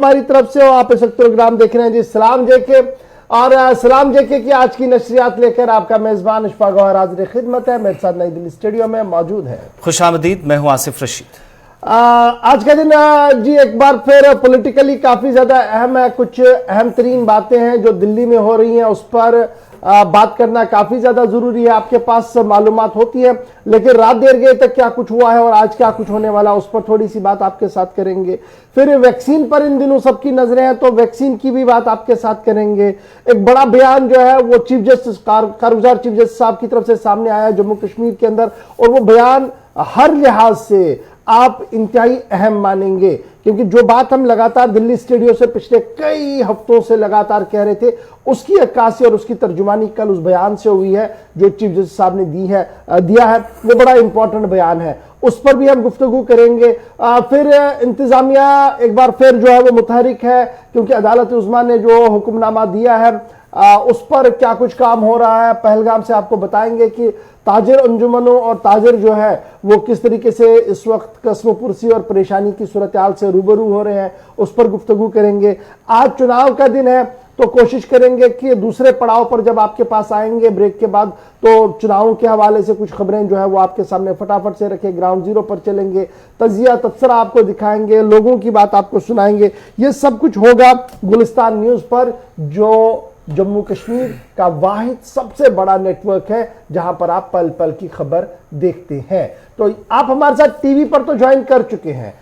हमारी तरफ से, आप इस वक्त प्रोग्राम देख रहे हैं जी सलाम जेके, और सलाम जेके की आज की नशरियात लेकर आपका मेजबान इशफाक गौहर हाजिर खिदमत है। मेरे साथ नई दिल्ली स्टूडियो में मौजूद है खुशामदीद, मैं हूं आसिफ रशीद। आज का दिन जी एक बार फिर पॉलिटिकली काफी ज्यादा अहम है। कुछ अहम तरीन बातें हैं जो दिल्ली में हो रही हैं, उस पर बात करना काफी ज्यादा जरूरी है। आपके पास मालूमात होती है, लेकिन रात देर गए तक क्या कुछ हुआ है और आज क्या कुछ होने वाला, उस पर थोड़ी सी बात आपके साथ करेंगे। फिर वैक्सीन पर इन दिनों सबकी नजरें हैं, तो वैक्सीन की भी बात आपके साथ करेंगे। एक बड़ा बयान जो है वो चीफ जस्टिस कारगुजार चीफ जस्टिस साहब की तरफ से सामने आया जम्मू कश्मीर के अंदर, और वो बयान हर लिहाज से आप इंतहाई अहम मानेंगे, क्योंकि जो बात हम लगातार दिल्ली स्टूडियो से पिछले कई हफ्तों से लगातार कह रहे थे, उसकी अक्कासी और उसकी तर्जुमानी कल उस बयान से हुई है जो चीफ जस्टिस साहब ने दिया है। वो बड़ा इंपॉर्टेंट बयान है, उस पर भी हम गुफ्तगू करेंगे। फिर इंतजामिया एक बार फिर जो है वो मुतहरिक है, क्योंकि अदालत उज़्मा ने जो हुक्मनामा दिया है उस पर क्या कुछ काम हो रहा है। पहलगाम से आपको बताएंगे कि ताजिर अंजुमनों और ताजिर जो है वो किस तरीके से इस वक्त कस्मोपुरसी और परेशानी की सूरत हाल से रूबरू हो रहे हैं, उस पर गुफ्तगू करेंगे। आज चुनाव का दिन है, तो कोशिश करेंगे कि दूसरे पड़ाव पर जब आपके पास आएंगे ब्रेक के बाद, तो चुनावों के हवाले से कुछ खबरें जो है वो आपके सामने फटाफट से रखे, ग्राउंड जीरो पर चलेंगे, तजिया तबसरा आपको दिखाएंगे, लोगों की बात आपको सुनाएंगे। ये सब कुछ होगा गुलिस्तान न्यूज पर, जो जम्मू कश्मीर का वाहिद सबसे बड़ा नेटवर्क है जहां पर आप पल पल की खबर देखते हैं। तो आप हमारे साथ टीवी पर तो ज्वाइन कर चुके हैं,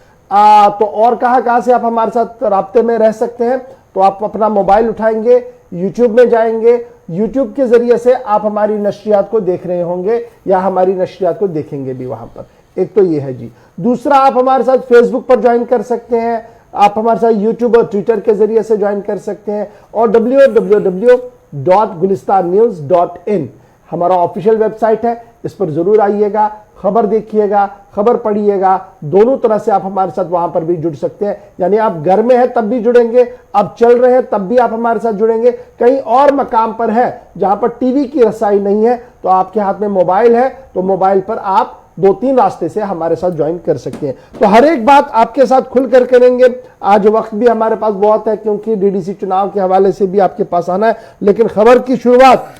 तो और कहां से आप हमारे साथ राब्ते में रह सकते हैं, तो आप अपना मोबाइल उठाएंगे, यूट्यूब में जाएंगे, यूट्यूब के जरिए से आप हमारी नशरियात को देख रहे होंगे या हमारी नशरियात को देखेंगे भी वहां पर। एक तो ये है जी। दूसरा, आप हमारे साथ फेसबुक पर ज्वाइन कर सकते हैं, आप हमारे साथ यूट्यूब और ट्विटर के जरिए से ज्वाइन कर सकते हैं, और www.gulistannews.in हमारा ऑफिशियल वेबसाइट है, इस पर जरूर आइएगा, खबर देखिएगा, खबर पढ़िएगा। दोनों तरह से आप हमारे साथ वहां पर भी जुड़ सकते हैं, यानी आप घर में हैं तब भी जुड़ेंगे, आप चल रहे हैं तब भी आप हमारे साथ जुड़ेंगे। कहीं और मकाम पर है जहां पर टीवी की रसाई नहीं है, तो आपके हाथ में मोबाइल है, तो मोबाइल पर आप 2-3 रास्ते से हमारे साथ ज्वाइन कर सकते हैं। तो हर एक बात आपके साथ खुलकर करेंगे। आज वक्त भी हमारे पास बहुत है, क्योंकि डीडीसी चुनाव के हवाले से भी आपके पास आना है, लेकिन खबर की शुरुआत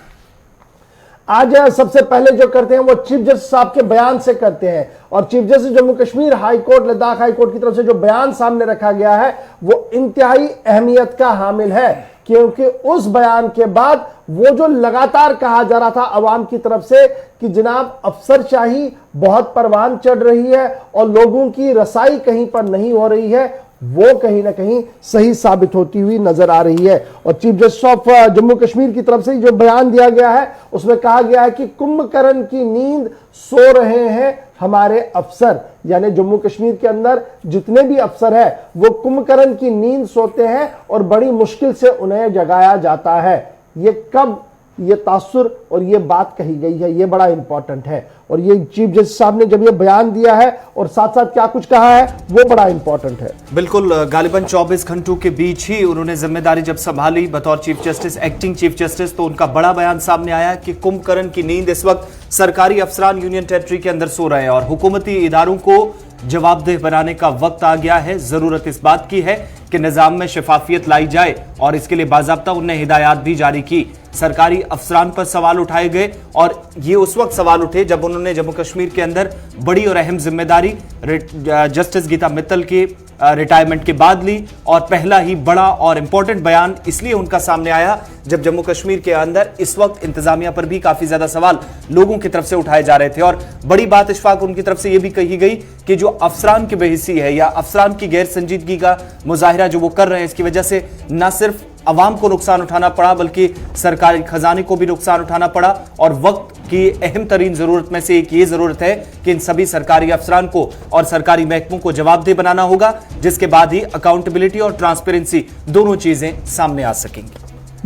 आज सबसे पहले जो करते हैं वो चीफ जस्टिस साहब के बयान से करते हैं। और chief justice Jammu Kashmir high court, Ladakh high court की तरफ से जो बयान सामने रखा गया है वो इंतहाई अहमियत का हामिल है, क्योंकि उस बयान के बाद वो जो लगातार कहा जा रहा था अवाम की तरफ से कि जनाब अफसरशाही बहुत परवान चढ़ रही है और लोगों की रसाई कहीं पर नहीं हो रही है, वो कहीं ना कहीं सही साबित होती हुई नजर आ रही है। और chief justice of Jammu Kashmir की तरफ से जो बयान दिया गया है उसमें कहा गया है कि कुंभकर्ण की नींद सो रहे हैं हमारे अफसर, यानी जम्मू कश्मीर के अंदर जितने भी अफसर है वो कुंभकर्ण की नींद सोते हैं और बड़ी मुश्किल से उन्हें जगाया जाता है। ये कब ये तासुर और ये बात कही गई है, ये बड़ा इंपॉर्टेंट है। और ये चीफ जस्टिस साहब ने जब ये बयान दिया है और साथ साथ क्या कुछ कहा है वो बड़ा इंपॉर्टेंट है। बिल्कुल, गालिबन 24 घंटों के बीच ही उन्होंने जिम्मेदारी जब संभाली बतौर chief justice, acting chief justice, तो उनका बड़ा बयान सामने आया कि कुंभकर्ण की नींद इस वक्त सरकारी अफसरान यूनियन टेरिटरी के अंदर सो रहे हैं और हुकूमती इदारों को जवाबदेह बनाने का वक्त आ गया है। जरूरत इस बात की है कि निजाम में शफाफियत लाई जाए और इसके लिए बाज़ाब्ता उन्हें हिदायत भी जारी की। सरकारी अफसरान पर सवाल उठाए गए और ये उस वक्त सवाल उठे जब उन्होंने जम्मू कश्मीर के अंदर बड़ी और अहम जिम्मेदारी जस्टिस गीता मित्तल के रिटायरमेंट के बाद ली। और पहला ही बड़ा और इंपॉर्टेंट बयान इसलिए उनका सामने आया जब जम्मू कश्मीर के अंदर इस वक्त इंतजामिया पर भी काफी ज्यादा सवाल लोगों की तरफ से उठाए जा रहे थे। और बड़ी बात इशफाक उनकी तरफ से यह भी कही गई कि जो अफसरान की बेहिसी है या अफसरान की गैर संजीदगी का मुजाहिरा जो वो कर रहे हैं, इसकी वजह से न सिर्फ अवाम को नुकसान उठाना पड़ा बल्कि सरकारी खजाने को भी नुकसान उठाना पड़ा। और वक्त की अहम तरीन जरूरत में से एक ये जरूरत है कि इन सभी सरकारी अफसरान को और सरकारी महकमों को जवाबदेह बनाना होगा, जिसके बाद ही अकाउंटेबिलिटी और ट्रांसपेरेंसी दोनों चीजें सामने आ सकेंगी।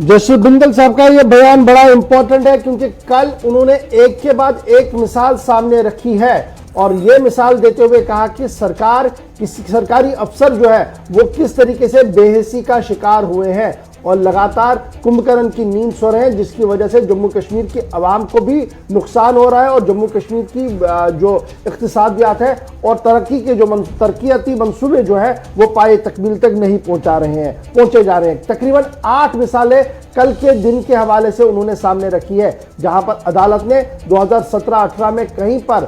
जस्टिस बिंदल साहब का यह बयान बड़ा इंपॉर्टेंट है, क्योंकि कल उन्होंने एक के बाद एक मिसाल सामने रखी है और यह मिसाल देते हुए कहा कि सरकारी अफसर जो है वो किस तरीके से बेहिसी का शिकार हुए हैं। और लगातार कुंभकर्ण की नींद सो रहे हैं, जिसकी वजह से जम्मू कश्मीर की आवाम को भी नुकसान हो रहा है और जम्मू कश्मीर की जो इक्तिसादियात है और तरक्की के जो तरक्याती मंसूबे जो है वो पाए तकमील तक नहीं पहुंचे जा रहे हैं। तकरीबन 8 मिसालें कल के दिन के हवाले से उन्होंने सामने रखी है, जहां पर अदालत ने 2017-18 में कहीं पर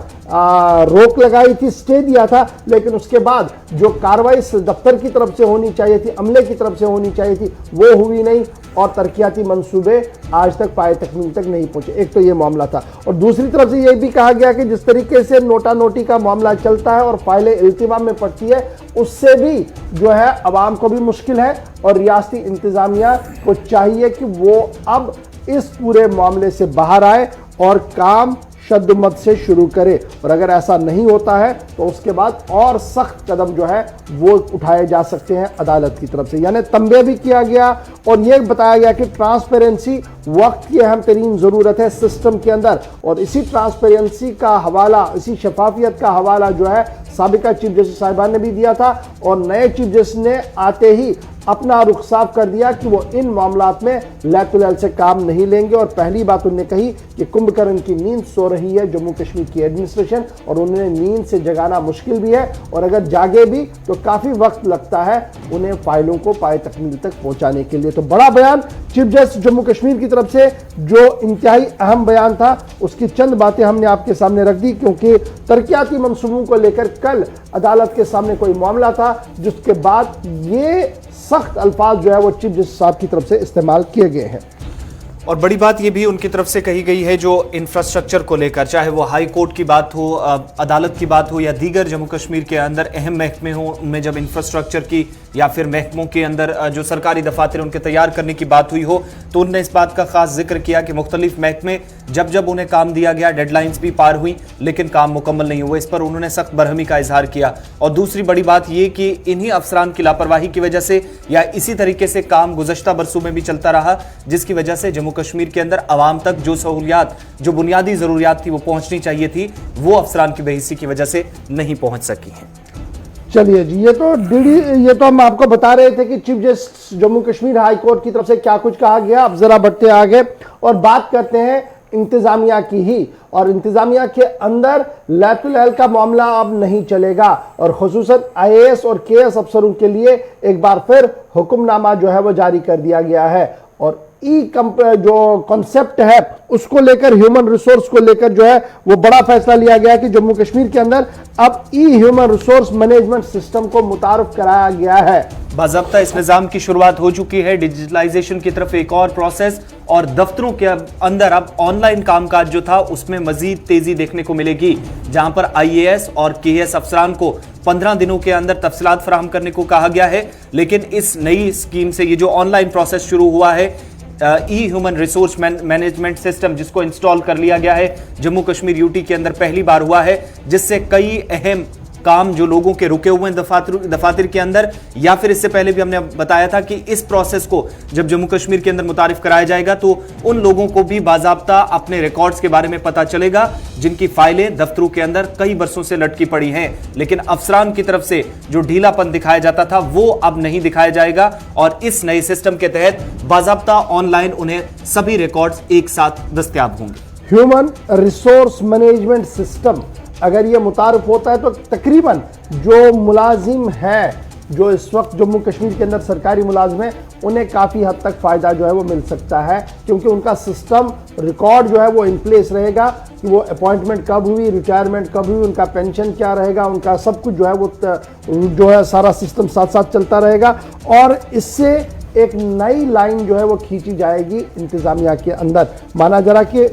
रोक लगाई थी, स्टे दिया था, लेकिन उसके बाद जो कार्रवाई दफ्तर की तरफ से होनी चाहिए थी, अमले की तरफ से होनी चाहिए थी, वो हुई नहीं और तरक्याती मंसूबे आज तक पाए तकमील तक नहीं पहुंचे। एक तो ये मामला था और दूसरी तरफ से यह भी कहा गया कि जिस तरीके से नोटा नोटी का मामला चलता है और फाइलें इल्तिमाम में पड़ती है, उससे भी जो है अवाम को भी मुश्किल है और रियासती इंतजामिया को चाहिए कि वो अब इस पूरे मामले से बाहर आए और काम शद्दमत से शुरू करे। और अगर ऐसा नहीं होता है तो उसके बाद और सख्त कदम जो है वो उठाए जा सकते हैं अदालत की तरफ से। यानी तंबे भी किया गया और यह बताया गया कि ट्रांसपेरेंसी वक्त की अहम तरीन ज़रूरत है सिस्टम के अंदर, और इसी ट्रांसपेरेंसी का हवाला, इसी शफाफियत का हवाला जो है साबिका चीफ जस्टिस साहिबान ने भी दिया था और नए चीफ जस्टिस ने आते ही अपना रुख साफ कर दिया कि वो इन मामलात में लैतुलैल से काम नहीं लेंगे। और पहली बात उन्होंने कही कि कुंभकर्ण की नींद सो रही है जम्मू कश्मीर की एडमिनिस्ट्रेशन, और उन्हें नींद से जगाना मुश्किल भी है और अगर जागे भी तो काफ़ी वक्त लगता है उन्हें फाइलों को पाए तकमील तक पहुंचाने के लिए। तो बड़ा बयान चीफ जस्टिस जम्मू कश्मीर की तरफ से जो इंतहाई अहम बयान था, उसकी चंद बातें हमने आपके सामने रख दी, क्योंकि तरक्याती मंसूबों को लेकर कल अदालत के सामने कोई मामला था जिसके बाद ये सख्त अल्फाज जो है वो चीफ जस्टिस साहब की तरफ से इस्तेमाल किए गए हैं। और बड़ी बात यह भी उनकी तरफ से कही गई है जो इंफ्रास्ट्रक्चर को लेकर, चाहे वो हाई कोर्ट की बात हो, अदालत की बात हो या दीगर जम्मू कश्मीर के अंदर अहम महकमे हो, उनमें जब इंफ्रास्ट्रक्चर की या फिर महकमों के अंदर जो सरकारी दफातर उनके तैयार करने की बात हुई हो, तो उन्होंने इस बात का खास जिक्र किया कि मुख्तलिफ महकमे जब जब उन्हें काम दिया गया, डेडलाइंस भी पार हुई लेकिन काम मुकम्मल नहीं हुआ। इस पर उन्होंने सख्त बरहमी का इजहार किया। और दूसरी बड़ी बात यह कि इन्हीं अफसरान की लापरवाही की वजह से या इसी तरीके से काम गुज़श्ता बरसों में भी चलता रहा, जिसकी वजह से जम्मू कश्मीर के अंदर आवाम तक जो सहूलियात, जो बुनियादी जरूरियात थी वो पहुंचनी चाहिए थी, वो अफसरान की बेहिसी की वजह से नहीं पहुंच सकी है। चलिए जी, ये तो हम आपको बता रहे थे कि chief justice Jammu Kashmir high court की तरफ से क्या कुछ कहा गया। अब जरा बढ़ते आगे और बात करते हैं इंतजामिया की ही, और इंतजामिया के अंदर लैतुलैल का मामला अब नहीं चलेगा और खुसूसन IAS और KS अफसरों के लिए एक बार फिर हुक्मनामा जो है वो जारी कर दिया गया है। और जो कॉन्सेप्ट है उसको लेकर, ह्यूमन रिसोर्स को लेकर जो है वो बड़ा फैसला लिया गया है कि जम्मू कश्मीर के अंदर अब ह्यूमन रिसोर्स मैनेजमेंट सिस्टम को मुतारफ कराया गया है। बाज़ाब्ता इस निज़ाम की शुरुआत हो चुकी है। डिजिटलाइजेशन की तरफ एक और प्रोसेस, और दफ्तरों के अंदर अब ऑनलाइन कामकाज जो था उसमें मजीद तेजी देखने को मिलेगी, जहां पर IAS और KS अफसरान को 15 दिनों के अंदर तफसीलात फराहम करने को कहा गया है। लेकिन इस नई स्कीम से ये जो ऑनलाइन प्रोसेस शुरू हुआ है, ह्यूमन रिसोर्स मैनेजमेंट सिस्टम, जिसको इंस्टॉल कर लिया गया है जम्मू कश्मीर UT के अंदर पहली बार हुआ है, जिससे कई अहम काम जो लोगों के रुके हुए हैं दफातर के अंदर, या फिर इससे पहले भी हमने बताया था कि इस प्रोसेस को जब जम्मू कश्मीर के अंदर मुतारिफ कराया जाएगा तो उन लोगों को भी बाज़ाब्ता अपने रिकॉर्ड्स के बारे में पता चलेगा जिनकी फाइलें दफ्तरों के अंदर कई बरसों से लटकी पड़ी हैं। लेकिन अफसरान की तरफ से जो ढीलापन दिखाया जाता था वो अब नहीं दिखाया जाएगा और इस नए सिस्टम के तहत बाज़ाब्ता ऑनलाइन उन्हें सभी रिकॉर्ड्स एक साथ दस्तयाब होंगे। ह्यूमन रिसोर्स मैनेजमेंट सिस्टम अगर ये मुतारफ होता है तो तकरीबन जो मुलाजिम हैं, जो इस वक्त जम्मू कश्मीर के अंदर सरकारी मुलाजिम हैं, उन्हें काफ़ी हद तक फ़ायदा जो है वो मिल सकता है, क्योंकि उनका सिस्टम रिकॉर्ड जो है वो इन प्लेस रहेगा कि वो अपॉइंटमेंट कब हुई, रिटायरमेंट कब हुई, उनका पेंशन क्या रहेगा, उनका सब कुछ जो है वो जो है सारा सिस्टम साथ साथ चलता रहेगा। और इससे एक नई लाइन जो है वो खींची जाएगी इंतज़ामिया के अंदर। माना जरा कि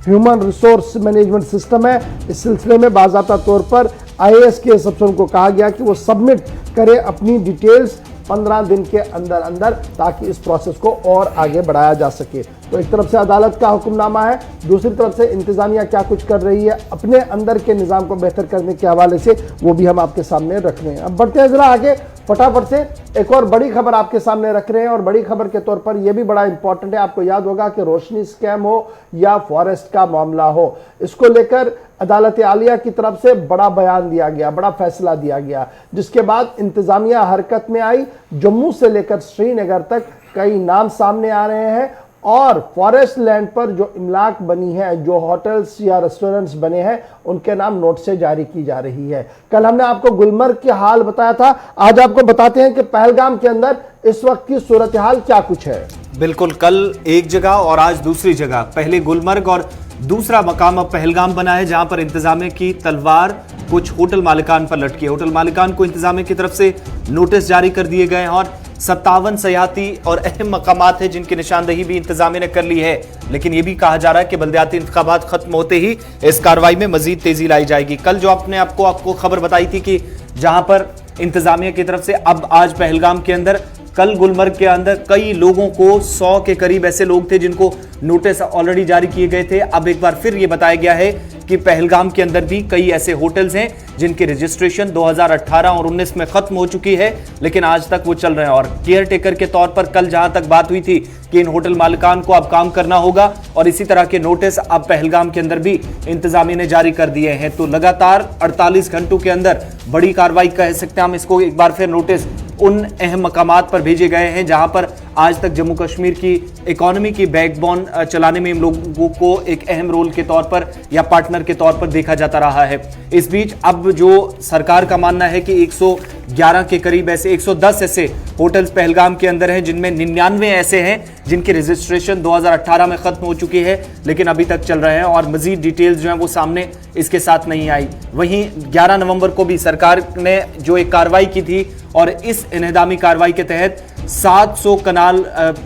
ह्यूमन रिसोर्स मैनेजमेंट सिस्टम है, इस सिलसिले में बाज़ाब्ता तौर पर IAS के अफसरों को कहा गया कि वो सबमिट करें अपनी डिटेल्स 15 दिन के अंदर अंदर, ताकि इस प्रोसेस को और आगे बढ़ाया जा सके। तो एक तरफ से अदालत का हुक्मनामा है, दूसरी तरफ से इंतजामिया क्या कुछ कर रही है अपने अंदर के निज़ाम को बेहतर करने के हवाले से, वो भी हम आपके सामने रख रहे हैं। अब बढ़ते हैं जरा आगे फटाफट से एक और बड़ी खबर आपके सामने रख रहे हैं, और बड़ी खबर के तौर पर यह भी बड़ा इंपॉर्टेंट है। आपको याद होगा कि रोशनी स्कैम हो या फॉरेस्ट का मामला हो, इसको लेकर अदालत आलिया की तरफ से बड़ा बयान दिया गया, बड़ा फैसला दिया गया, जिसके बाद इंतजामिया हरकत में आई। जम्मू से लेकर श्रीनगर तक कई नाम सामने आ रहे हैं, और फॉरेस्ट लैंड पर जो इमलाक बनी है, जो होटल्स या रेस्टोरेंट्स बने हैं, उनके नाम नोट से जारी की जा रही है। कल हमने आपको गुलमर्ग के हाल बताया था, आज आपको बताते हैं कि पहलगाम के अंदर इस वक्त की सूरत हाल क्या कुछ है। बिल्कुल, कल एक जगह और आज दूसरी जगह, पहले गुलमर्ग और दूसरा मकाम अब पहलगाम बना है, जहां पर इंतजामिया की तलवार कुछ होटल मालिकान पर लटकी है। होटल मालिकान को इंतजामिया की तरफ से नोटिस जारी कर दिए गए हैं, और 57 सयाहती और अहम मकामात है जिनकी निशानदेही भी इंतजामिया ने कर ली है। लेकिन यह भी कहा जा रहा है कि बल्दियाती इंतखाबात खत्म होते ही इस कार्रवाई में मजीद तेजी लाई जाएगी। कल जो आपको खबर बताई थी कि जहां पर इंतजामिया की तरफ से अब आज पहलगाम के अंदर, कल गुलमर्ग के अंदर कई लोगों को 100 के करीब ऐसे लोग थे जिनको नोटिस ऑलरेडी जारी किए गए थे। अब एक बार फिर यह बताया गया है कि पहलगाम के अंदर भी कई ऐसे होटल्स हैं जिनकी रजिस्ट्रेशन 2018 और 19 में खत्म हो चुकी है, लेकिन आज तक वो चल रहे हैं। और केयर टेकर के तौर पर कल जहां तक बात हुई थी कि इन होटल मालिकान को अब काम करना होगा, और इसी तरह के नोटिस अब पहलगाम के अंदर भी इंतजामिया ने जारी कर दिए हैं। तो लगातार 48 घंटों के अंदर बड़ी कार्रवाई कह सकते हैं हम इसको। एक बार फिर नोटिस उन अहम मकामात पर भेजे गए हैं जहां पर आज तक जम्मू कश्मीर की इकोनॉमी की बैकबोन चलाने में इन लोगों को एक अहम रोल के तौर पर या पार्टनर के तौर पर देखा जाता रहा है। इस बीच अब जो सरकार का मानना है कि 111 के करीब ऐसे 110 ऐसे होटल्स पहलगाम के अंदर हैं, जिनमें 99 ऐसे हैं जिनकी रजिस्ट्रेशन 2018 में खत्म हो चुकी है, लेकिन अभी तक चल रहे हैं, और मजीद डिटेल्स जो है वो सामने इसके साथ नहीं आई। वहीं 11 नवंबर को भी सरकार ने जो एक कार्रवाई की थी, और इस इन्हदामी कार्रवाई के तहत 700 कनाल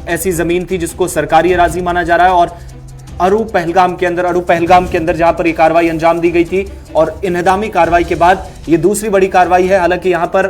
ऐसी जमीन थी जिसको सरकारी अराजी माना जा रहा है, और अरू पहलगाम के अंदर जहां पर यह कार्रवाई अंजाम दी गई थी। और इन्हदामी कार्रवाई के बाद ये दूसरी बड़ी कार्रवाई है। हालांकि यहां पर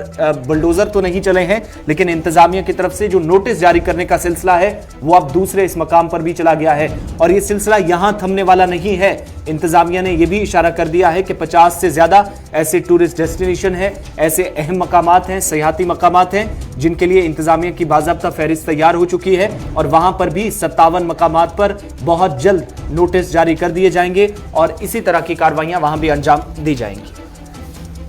बुलडोजर तो नहीं चले हैं, लेकिन इंतजामिया की तरफ से जो नोटिस जारी करने का सिलसिला है वो अब दूसरे इस मकाम पर भी चला गया है, और ये सिलसिला यहां थमने वाला नहीं है। इंतजामिया ने यह भी इशारा कर दिया है कि 50 से ज्यादा ऐसे टूरिस्ट डेस्टिनेशन है, ऐसे अहम मकामात हैं, सयाहती मकामात हैं, जिनके लिए इंतजामिया की बाज़ाब्ता फहरिस्त तैयार हो चुकी है, और वहां पर भी 57 मकामात पर बहुत जल्द नोटिस जारी कर दिए जाएंगे, और इसी तरह की कार्रवाइयां वहां भी अंजाम दी जाएंगी।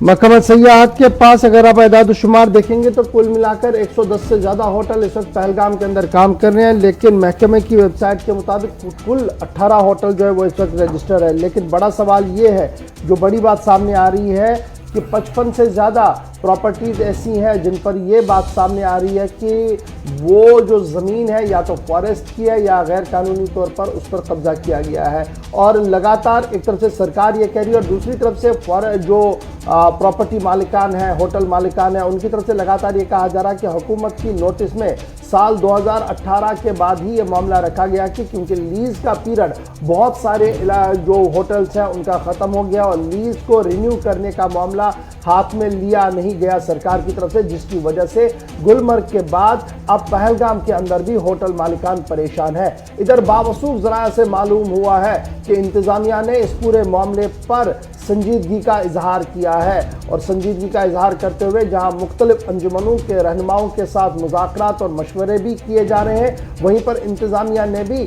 महकमा सयाहत के पास अगर आप एदाद शुमार देखेंगे तो कुल मिलाकर 110 से ज्यादा होटल इस वक्त पहलगाम के अंदर काम कर रहे हैं, लेकिन महकमे की वेबसाइट के मुताबिक कुल 18 होटल जो है वो इस वक्त रजिस्टर है। लेकिन बड़ा सवाल ये है, जो बड़ी बात सामने आ रही है कि 55 से ज़्यादा प्रॉपर्टीज़ ऐसी हैं जिन पर यह बात सामने आ रही है कि वो जो ज़मीन है या तो फॉरेस्ट की है या गैर कानूनी तौर पर उस पर कब्जा किया गया है। और लगातार एक तरफ से सरकार ये कह रही है, और दूसरी तरफ से जो प्रॉपर्टी मालिकान है, होटल मालिकान है, उनकी तरफ से लगातार ये कहा जा रहा है कि हुकूमत की नोटिस में साल 2018 के बाद ही ये मामला रखा गया कि क्योंकि लीज का पीरियड बहुत सारे जो होटल्स हैं उनका ख़त्म हो गया, और लीज को रिन्यू करने का मामला हाथ में लिया नहीं गया सरकार की तरफ से, जिसकी वजह से गुलमर्ग के बाद अब पहलगाम के अंदर भी होटल मालिकान परेशान है। इधर बावसूफ ज़राया से मालूम हुआ है कि इंतजामिया ने इस पूरे मामले पर संजीदगी का इजहार किया है, और संजीदगी का इजहार करते हुए जहां मुख्तलिफ अंजुमनों के रहनुमाओं के साथ मुज़ाकरात और मशवरे भी किए जा रहे हैं, वहीं पर इंतजामिया ने भी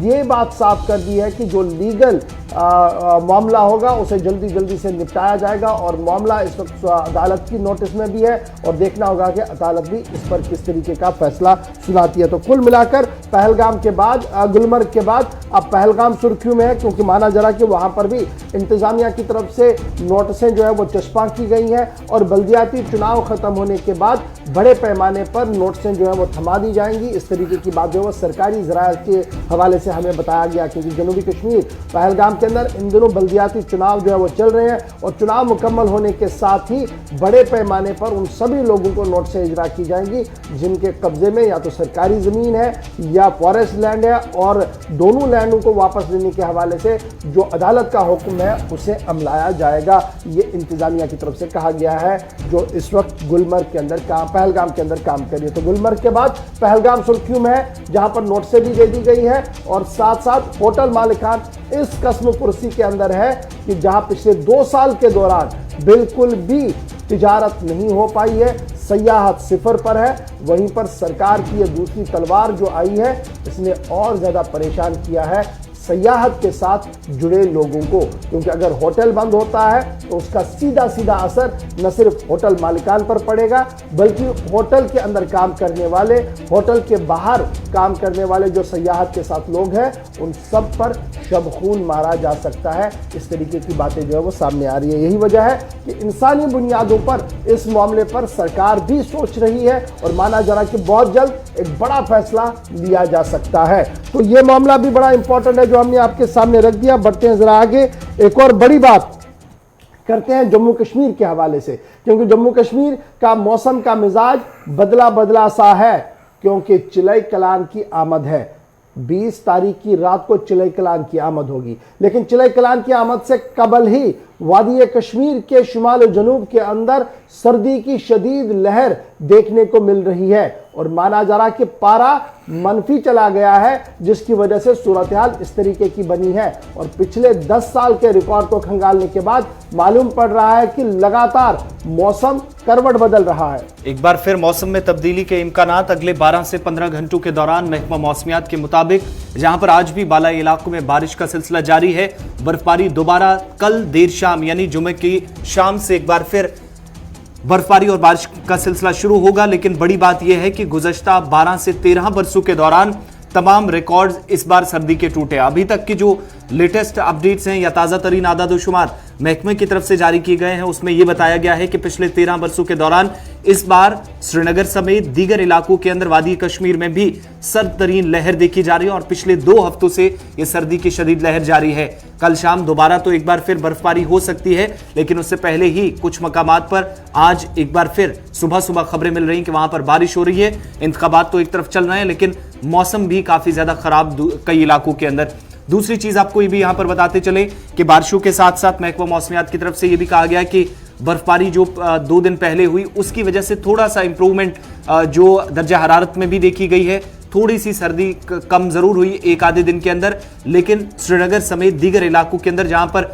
ये बात साफ कर दी है कि जो लीगल मामला होगा उसे जल्दी से निपटाया जाएगा। और मामला इस वक्त अदालत की नोटिस में भी है, और देखना होगा कि अदालत भी इस पर किस तरीके का फैसला सुनाती है। तो कुल मिलाकर पहलगाम के बाद, गुलमर्ग के बाद अब पहलगाम सुर्खियों में है, क्योंकि माना जा रहा है कि वहां पर भी इंतजामिया की तरफ से नोटिसें जो है वो चस्पा की गई हैं, और बल्दियाती चुनाव खत्म होने के बाद बड़े पैमाने पर नोटिसें जो है वो थमा दी जाएंगी। इस तरीके की बात जो है वो सरकारी ज़राए के हवाले से हमें बताया गया, क्योंकि जनूबी कश्मीर पहलगाम के अंदर इन दिनों बल्दियाती चुनाव जो है वो चल रहे हैं, और चुनाव मुकम्मल होने के साथ ही बड़े पैमाने पर उन सभी लोगों को नोटिसें इजरा की जाएंगी जिनके कब्जे में या तो सरकारी ज़मीन है या फॉरेस्ट लैंड है, और दोनों लैंडों को वापस लेने के हवाले से जो अदालत का हुक्म है उसे अमलाया जाएगा। ये इंतजामिया की तरफ से कहा गया है, जो इस वक्त गुलमर्ग के अंदर पहलगाम के अंदर काम कर रही है। तो गुलमर्ग के बाद पहलगाम सुर्खियों में है, जहां पर नोटिसें भी दे दी गई है, और साथ साथ होटल मालिकान इस कस्म कुर्सी के अंदर है कि जहां पिछले 2 साल के दौरान बिल्कुल भी तिजारत नहीं हो पाई है, सयाहत सिफर पर है। वहीं पर सरकार की यह दूसरी तलवार जो आई है, इसने और ज्यादा परेशान किया है सयाहत के साथ जुड़े लोगों को, क्योंकि अगर होटल बंद होता है तो उसका सीधा सीधा असर न सिर्फ होटल मालिकान पर पड़ेगा, बल्कि होटल के अंदर काम करने वाले, होटल के बाहर काम करने वाले जो सयाहत के साथ लोग हैं, उन सब पर शब-खून मारा जा सकता है। इस तरीके की बातें जो है वो सामने आ रही है। यही वजह है कि इंसानी बुनियादों पर इस मामले पर सरकार भी सोच रही है और माना जा रहा है कि बहुत जल्द एक बड़ा फैसला लिया जा सकता है। तो ये मामला भी बड़ा इंपॉर्टेंट है जो हमने आपके सामने रख दिया। बढ़ते हैं जरा आगे, एक और बड़ी बात करते हैं जम्मू कश्मीर के हवाले से, क्योंकि जम्मू कश्मीर का मौसम का मिजाज बदला बदला सा है, क्योंकि चिलई कलान की आमद है। 20 तारीख की रात को चिलई कलान की आमद होगी, लेकिन चिलई कलान की आमद से कबल ही वादी कश्मीर के शुमाल और जनूब के अंदर सर्दी की शदीद लहर देखने को मिल रही है और माना जा रहा कि पारा मनफी चला गया है, जिसकी वजह से सूरत हाल इस तरीके की बनी है। और पिछले 10 साल के रिकॉर्ड को खंगालने के बाद मालूम पड़ रहा है कि लगातार मौसम करवट बदल रहा है। एक बार फिर मौसम में तब्दीली के इम्कानात अगले 12 से 15 घंटों के दौरान महकमा मौसमियात के मुताबिक, जहां पर आज भी बालाई इलाकों में बारिश का सिलसिला जारी है। बर्फबारी दोबारा कल देर शाम यानी जुमे की शाम से एक बार फिर बर्फबारी और बारिश का सिलसिला शुरू होगा। लेकिन बड़ी बात यह है कि गुज़श्ता 12 से 13 बरसों के दौरान तमाम रिकॉर्ड्स इस बार सर्दी के टूटे। अभी तक की जो लेटेस्ट अपडेट्स हैं या ताज़ा तरीन आदाद-ओ-शुमार महकमे की तरफ से जारी किए गए हैं, उसमें यह बताया गया है कि पिछले 13 बरसों के दौरान इस बार श्रीनगर समेत दीगर इलाकों के अंदर वादी कश्मीर में भी सर्द तरीन लहर देखी जा रही है और पिछले 2 हफ्तों से यह सर्दी की शदीद लहर जारी है। कल शाम दोबारा तो एक बार फिर बर्फबारी हो सकती है, लेकिन उससे पहले ही कुछ मकामात पर आज एक बार फिर सुबह सुबह खबरें मिल रही कि वहां पर बारिश हो रही है। इंतखाबात तो एक तरफ चल रहे हैं, लेकिन मौसम भी काफी ज्यादा खराब कई इलाकों के अंदर। दूसरी चीज आपको ये भी यहां पर बताते चले कि बारिशों के साथ साथ महकमा मौसमियात की तरफ से यह भी कहा गया कि बर्फबारी जो 2 दिन पहले हुई, उसकी वजह से थोड़ा सा इंप्रूवमेंट जो दर्जा हरारत में भी देखी गई है। थोड़ी सी सर्दी कम जरूर हुई एक आधे दिन के अंदर, लेकिन श्रीनगर समेत दीगर इलाकों के अंदर जहां पर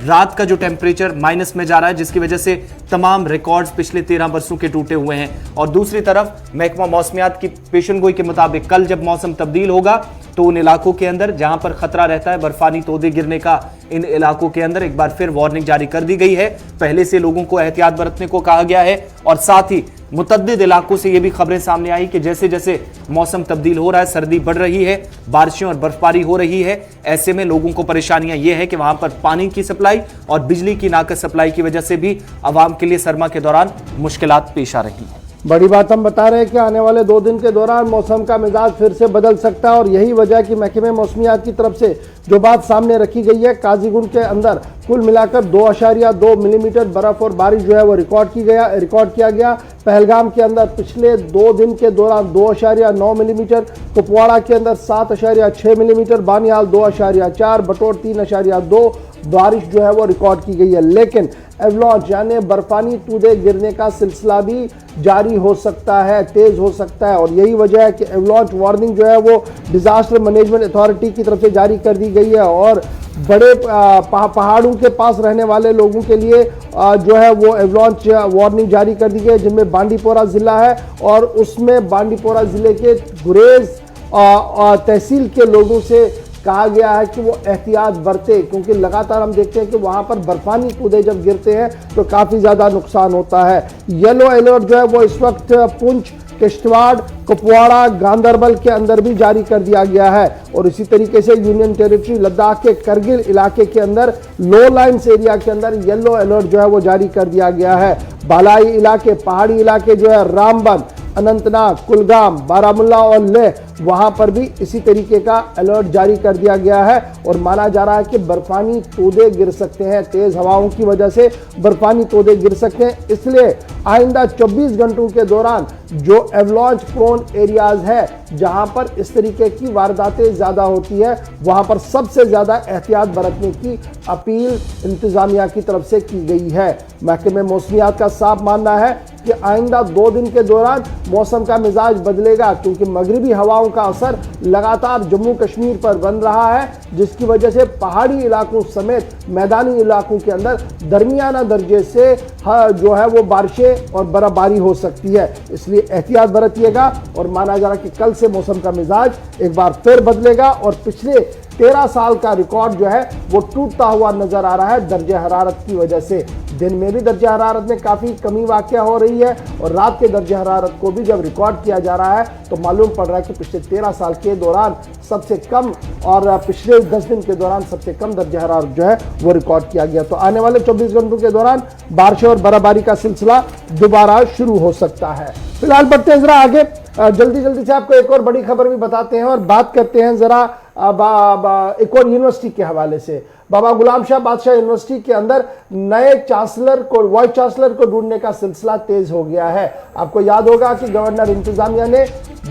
रात का जो टेम्परेचर माइनस में जा रहा है, जिसकी वजह से तमाम रिकॉर्ड्स पिछले 13 बरसों के टूटे हुए हैं। और दूसरी तरफ महकमा मौसमियात की पेशनगोई के मुताबिक कल जब मौसम तब्दील होगा तो उन इलाकों के अंदर जहां पर खतरा रहता है बर्फानी तोदे गिरने का, इन इलाकों के अंदर एक बार फिर वार्निंग जारी कर दी गई है। पहले से लोगों को एहतियात बरतने को कहा गया है और साथ ही मुतद्दिद इलाकों से ये भी खबरें सामने आई कि जैसे जैसे मौसम तब्दील हो रहा है, सर्दी बढ़ रही है, बारिशें और बर्फबारी हो रही है, ऐसे में लोगों को परेशानियां ये है कि वहां पर पानी की सप्लाई और बिजली की नाकस सप्लाई की वजह से भी आवाम के लिए सरमा के दौरान मुश्किलात पेश आ रही हैं। बड़ी बात हम बता रहे हैं कि आने वाले 2 दिन के दौरान मौसम का मिजाज फिर से बदल सकता है और यही वजह है कि महकमे मौसमियात की तरफ से जो बात सामने रखी गई है, काजीगुंड के अंदर कुल मिलाकर 2.2 मिलीमीटर बर्फ और बारिश जो है वो रिकॉर्ड किया गया। पहलगाम के अंदर पिछले 2 दिन के दौरान 2.9 मिलीमीटर, कुपवाड़ा के अंदर 7.6 मिलीमीटर, बानिहाल 2.4, बटोर 3.2 बारिश जो है वो रिकॉर्ड की गई है। लेकिन एवलांच यानी बर्फानी तूदे गिरने का सिलसिला भी जारी हो सकता है, तेज हो सकता है और यही वजह है कि एवलांच वार्निंग जो है वो डिजास्टर मैनेजमेंट अथॉरिटी की तरफ से जारी कर दी गई है और बड़े पहाड़ों के पास रहने वाले लोगों के लिए जो है वो एवलांच वार्निंग जारी कर दी गई है, जिनमें बांडीपोरा जिला है और उसमें बांडीपोरा जिले के गुरेज तहसील के लोगों से कहा गया है कि वो एहतियात बरते, क्योंकि लगातार हम देखते हैं कि वहां पर बर्फानी कूदे जब गिरते हैं तो काफी ज्यादा नुकसान होता है। येलो अलर्ट जो है वो इस वक्त पुंछ, किश्तवाड़, कुपवाड़ा, गांदरबल के अंदर भी जारी कर दिया गया है और इसी तरीके से यूनियन टेरिटरी लद्दाख के करगिल इलाके के अंदर लो लाइन्स एरिया के अंदर येलो अलर्ट जो है वो जारी कर दिया गया है। बालाई इलाके, पहाड़ी इलाके जो है रामबन, अनंतनाग, कुलगाम, बारामुल्ला और लेह, वहां पर भी इसी तरीके का अलर्ट जारी कर दिया गया है और माना जा रहा है कि बर्फानी तोदे गिर सकते हैं, तेज हवाओं की वजह से बर्फानी तोदे गिर सकते हैं। इसलिए आइंदा 24 घंटों के दौरान जो एवलॉन्च प्रोन एरियाज है, जहां पर इस तरीके की वारदातें ज्यादा होती है, वहां पर सबसे ज्यादा एहतियात बरतने की अपील इंतजामिया की तरफ से की गई है। महकमे मौसमियात का साफ मानना है कि आइंदा 2 दिन के दौरान मौसम का मिजाज बदलेगा, क्योंकि मगरिबी हवाओं का असर लगातार जम्मू कश्मीर पर बन रहा है, जिसकी वजह से पहाड़ी इलाकों समेत मैदानी इलाकों के अंदर दरमियाना दर्जे से जो है वो बारिशें और बर्फबारी हो सकती है। इसलिए एहतियात बरतिएगा और माना जा रहा है कि कल से मौसम का मिजाज एक बार फिर बदलेगा और पिछले 13 साल का रिकॉर्ड जो है वो टूटता हुआ नजर आ रहा है दर्जे हरारत की वजह से। दिन में भी दर्जे हरारत में काफ़ी कमी वाक़या हो रही है और रात के दर्जे हरारत को भी जब रिकॉर्ड किया जा रहा है तो मालूम पड़ रहा है कि पिछले 13 साल के दौरान सबसे कम और पिछले 10 दिन के दौरान सबसे कम दर्जे हरारत जो है वो रिकॉर्ड किया गया। तो आने वाले 24 घंटों के दौरान बारिश और बर्फबारी का सिलसिला दोबारा शुरू हो सकता है। फिलहाल बढ़ते हैं जरा आगे, जल्दी से आपको एक और बड़ी खबर भी बताते हैं और बात करते हैं जरा एक और यूनिवर्सिटी के हवाले से। बाबा गुलाम शाह बादशाह यूनिवर्सिटी के अंदर नए चांसलर को, वाइस चांसलर को ढूंढने का सिलसिला तेज हो गया है। आपको याद होगा कि गवर्नर इंतजामिया ने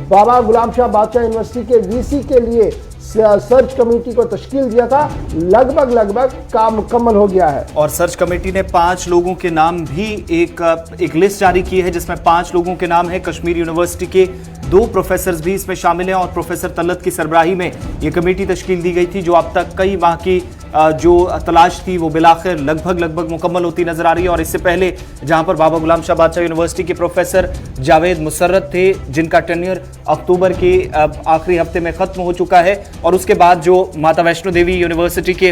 बाबा गुलाम शाह बादशाह यूनिवर्सिटी के वीसी के लिए सर्च कमेटी को तश्कील दिया था, लगभग काम मुकम्मल हो गया है। और सर्च कमेटी ने 5 लोगों के नाम भी एक लिस्ट जारी की है, जिसमें 5 लोगों के नाम है। कश्मीर यूनिवर्सिटी के 2 प्रोफेसर भी इसमें शामिल हैं और प्रोफेसर तलत की सरबराही में यह कमेटी तश्कील दी गई थी, जो अब तक कई माह की जो तलाश थी वो बिलाखिर लगभग मुकम्मल होती नजर आ रही है। और इससे पहले जहां पर बाबा गुलाम शाह बादशाह यूनिवर्सिटी के प्रोफेसर जावेद मुसर्रत थे, जिनका टेन्योर अक्टूबर के आखिरी हफ्ते में खत्म हो चुका है, और उसके बाद जो माता वैष्णो देवी यूनिवर्सिटी के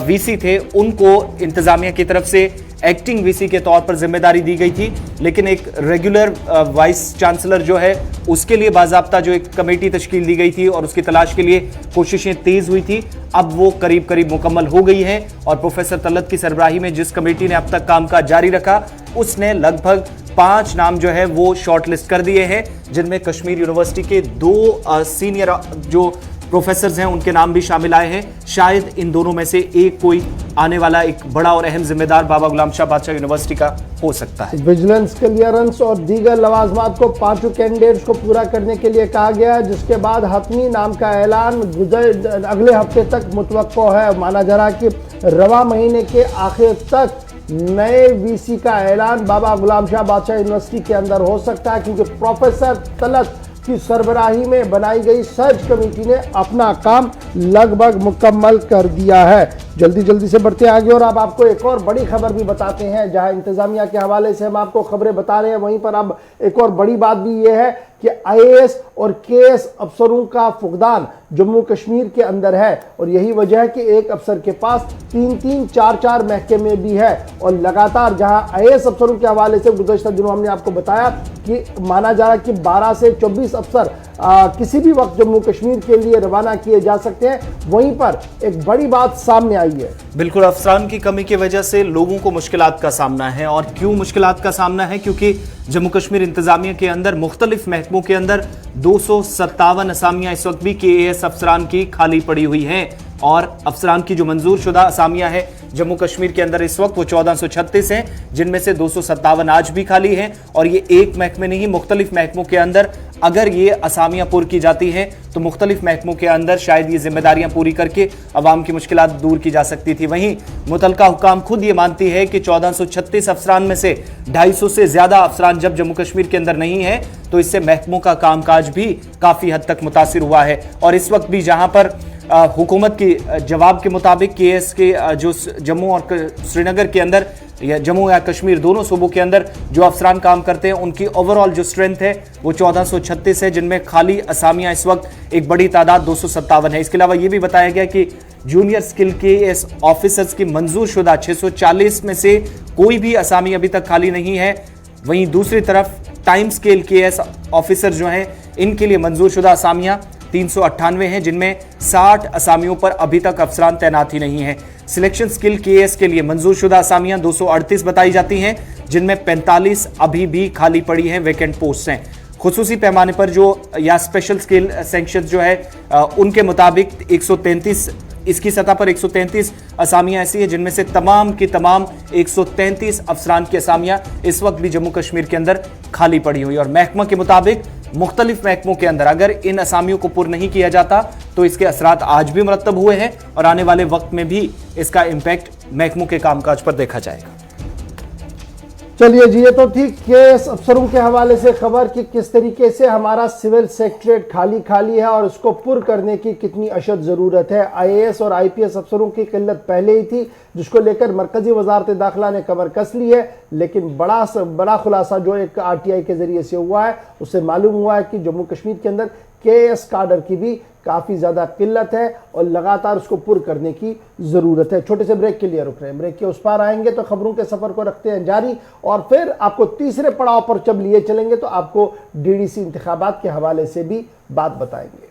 वीसी थे उनको इंतजामिया की तरफ से एक्टिंग वीसी के तौर पर जिम्मेदारी दी गई थी। लेकिन एक रेगुलर वाइस चांसलर जो है उसके लिए बाज़ाब्ता जो एक कमेटी तश्कील दी गई थी और उसकी तलाश के लिए कोशिशें तेज हुई थी, अब वो करीब मुकम्मल हो गई हैं। और प्रोफेसर तलत की सरबराही में जिस कमेटी ने अब तक कामकाज जारी रखा, उसने लगभग 5 नाम जो है वो शॉर्टलिस्ट कर दिए हैं, जिनमें कश्मीर यूनिवर्सिटी के 2 सीनियर जो प्रोफेसर हैं उनके नाम भी शामिल आए हैं। शायद इन दोनों में से एक कोई आने वाला एक बड़ा और अहम जिम्मेदार बाबा गुलाम शाह बादशाह यूनिवर्सिटी का हो सकता है। विजिलेंस क्लियरेंस और दीगर लवाजमात को 5 कैंडिडेट्स को पूरा करने के लिए कहा गया है, जिसके बाद हतमी नाम का ऐलान अगले हफ्ते तक मुतवक्को है। माना जा रहा है कि रवा महीने के आखिर तक नए वीसी का ऐलान बाबा गुलाम शाह बादशाह यूनिवर्सिटी के अंदर हो सकता है, क्योंकि प्रोफेसर तलत की सरबराही में बनाई गई सर्च कमेटी ने अपना काम लगभग मुकम्मल कर दिया है। जल्दी से बढ़ते आगे और अब आपको एक और बड़ी खबर भी बताते हैं। जहां इंतजामिया के हवाले से हम आपको खबरें बता रहे हैं, वहीं पर अब एक और बड़ी बात भी यह है कि आईएएस और केएस अफसरों का फुकदान जम्मू कश्मीर के अंदर है। और यही वजह है कि एक अफसर के पास 3-3, 4-4 महकमे भी है। और लगातार जहां आईएएस अफसरों के हवाले से गुज़श्ता दिनों हमने आपको बताया कि माना जा रहा है कि 12 से 24 अफसर किसी भी वक्त जम्मू कश्मीर के लिए रवाना किए जा सकते हैं, वहीं पर एक बड़ी बात सामने आई है। बिल्कुल, अफसरान की कमी की वजह से लोगों को मुश्किलात का सामना है। और क्यों मुश्किलात का सामना है? क्योंकि जम्मू कश्मीर इंतजामिया के अंदर मुख्तलिफ महकमों के अंदर 257 असामियां इस वक्त भी केएएस अफसरान की खाली पड़ी हुई हैं। और अफसरान की जो मंजूर शुदा असामियां हैं जम्मू कश्मीर के अंदर इस वक्त वो 1436 हैं, जिनमें से 257 आज भी खाली हैं। और ये एक महकमे नहीं, मुख्तलिफ महकमों के अंदर अगर ये असामियां पूरी की जाती हैं तो मुख्तलिफ महकमों के अंदर शायद ये जिम्मेदारियां पूरी करके अवाम की मुश्किलात दूर की जा सकती थी। वहीं मुतलका हुकाम खुद ये मानती है कि 1436 अफसरान में से 250 से ज्यादा अफसरान जब जम्मू कश्मीर के अंदर नहीं है तो इससे महकमों का कामकाज भी काफी हद तक मुतासिर हुआ है। और इस वक्त भी जहां पर हुकूमत के जवाब के मुताबिक केएस के जो जम्मू और श्रीनगर के अंदर या जम्मू या कश्मीर दोनों सूबों के अंदर जो अफसरान काम करते हैं उनकी ओवरऑल जो स्ट्रेंथ है वो 1436 है, जिनमें खाली असामियां इस वक्त एक बड़ी तादाद 257 है। इसके अलावा ये भी बताया गया कि जूनियर स्किल केएस ऑफिसर्स की मंजूर शुदा 640 में से कोई भी असामी अभी तक खाली नहीं है। वहीं दूसरी तरफ टाइम स्केल केएस ऑफिसर जो हैं इनके लिए मंजूर शुदा असामियां 398 हैं, जिनमें 60 असामियों पर अभी तक अफसरान तैनात ही नहीं है। सिलेक्शन स्किल केएस के लिए मंजूर शुदा असामियां 238 बताई जाती हैं, जिनमें 45 अभी भी खाली पड़ी हैं, वैकेंट पोस्ट हैं। खुसूसी पैमाने पर जो या स्पेशल स्किल सेक्शन जो है उनके मुताबिक 133 इसकी सतह पर 133 असामियां ऐसी है जिनमें से तमाम की तमाम 133 अफसरान की असामियां इस वक्त भी जम्मू कश्मीर के अंदर खाली पड़ी हुई। और महकमा के मुताबिक मुख्तलिफ महकमों के अंदर अगर इन असामियों को पुर नहीं किया जाता तो इसके असरात आज भी मुरतब हुए हैं और आने वाले वक्त में भी इसका इंपैक्ट महकमों के कामकाज पर देखा जाएगा। चलिए जी, ये तो ठीक केस अफसरों के हवाले से खबर कि किस तरीके से हमारा सिविल सेक्रेटरीट खाली खाली है और इसको पुर करने की कितनी अशद ज़रूरत है। आईएएस और आईपीएस अफसरों की किल्लत पहले ही थी, जिसको लेकर मरकजी वजारत दाखिला ने कमर कस ली है। लेकिन बड़ा खुलासा जो एक आरटीआई के जरिए से हुआ है, उससे मालूम हुआ है कि जम्मू कश्मीर के अंदर केएस काडर की भी काफ़ी ज़्यादा किल्लत है और लगातार उसको पुर करने की ज़रूरत है। छोटे से ब्रेक के लिए रुक रहे हैं, ब्रेक के उस पार आएंगे तो खबरों के सफ़र को रखते हैं जारी और फिर आपको तीसरे पड़ाव पर जब लिए चलेंगे तो आपको डीडीसी इंतखाबात के हवाले से भी बात बताएंगे।